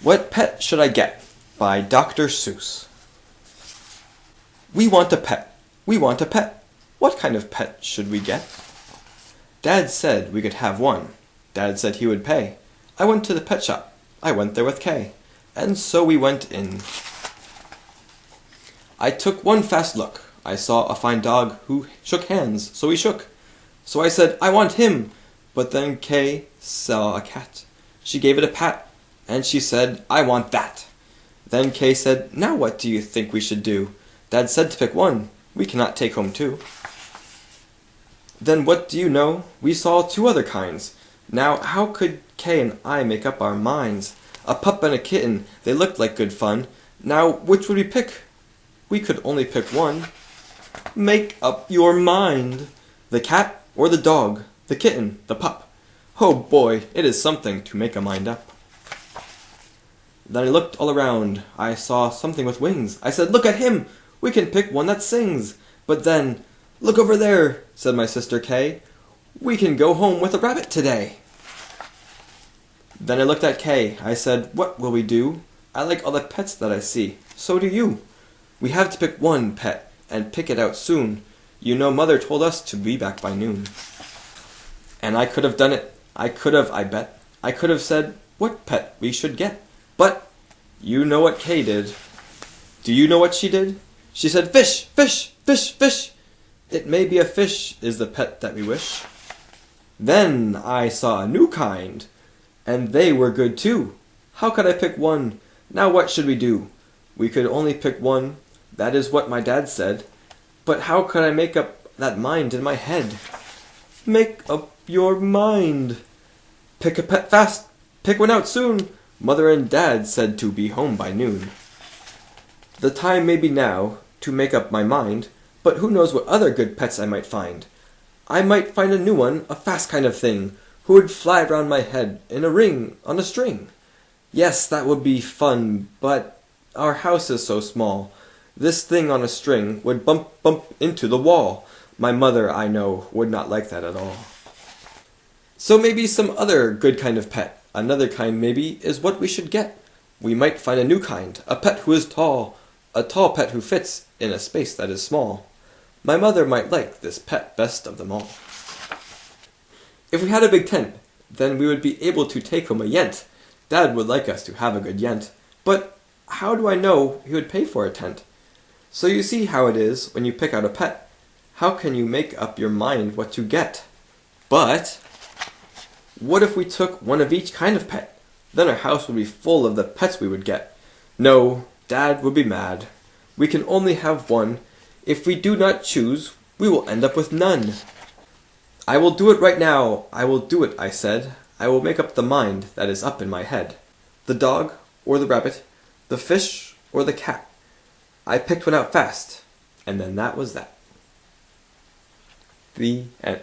What Pet Should I Get? By Dr. Seuss. We want a pet. We want a pet. What kind of pet should we get? Dad said we could have one. Dad said he would pay. I went to the pet shop. I went there with Kay. And so we went in. I took one fast look. I saw a fine dog who shook hands, so we shook. So I said, I want him. But then Kay saw a cat. She gave it a pat, and she said, I want that. Then Kay said, now what do you think we should do? Dad said to pick one. We cannot take home two. Then what do you know? We saw two other kinds. Now how could Kay and I make up our minds? A pup and a kitten, they looked like good fun. Now which would we pick? We could only pick one. Make up your mind. The cat or the dog, the kitten, the pup. Oh boy, it is something to make a mind up. Then I looked all around. I saw something with wings. I said, look at him! We can pick one that sings. But then, look over there, said my sister Kay. We can go home with a rabbit today. Then I looked at Kay. I said, what will we do? I like all the pets that I see. So do you. We have to pick one pet, and pick it out soon. You know Mother told us to be back by noon. And I could have done it. I could have, I bet. I could have said what pet we should get. But you know what Kay did. Do you know what she did? She said, fish, fish, fish, fish. It may be a fish is the pet that we wish. Then I saw a new kind, and they were good too. How could I pick one? Now what should we do? We could only pick one. That is what my dad said. But how could I make up that mind in my head? Make up your mind. Pick a pet fast. Pick one out soon. Mother and Dad said to be home by noon. The time may be now to make up my mind, but who knows what other good pets I might find. I might find a new one, a fast kind of thing, who would fly round my head in a ring on a string. Yes, that would be fun, but our house is so small. This thing on a string would bump into the wall. My mother, I know, would not like that at all. So maybe some other good kind of pet, another kind maybe, is what we should get. We might find a new kind, a pet who is tall, a tall pet who fits in a space that is small. My mother might like this pet best of them all. If we had a big tent, then we would be able to take home a yent. Dad would like us to have a good yent. But how do I know he would pay for a tent? So you see how it is when you pick out a pet. How can you make up your mind what to get? But what if we took one of each kind of pet? Then our house would be full of the pets we would get. No, Dad would be mad. We can only have one. If we do not choose, we will end up with none. I will do it right now. I will do it, I said. I will make up the mind that is up in my head. The dog or the rabbit, the fish or the cat. I picked one out fast, and then that was that. The end.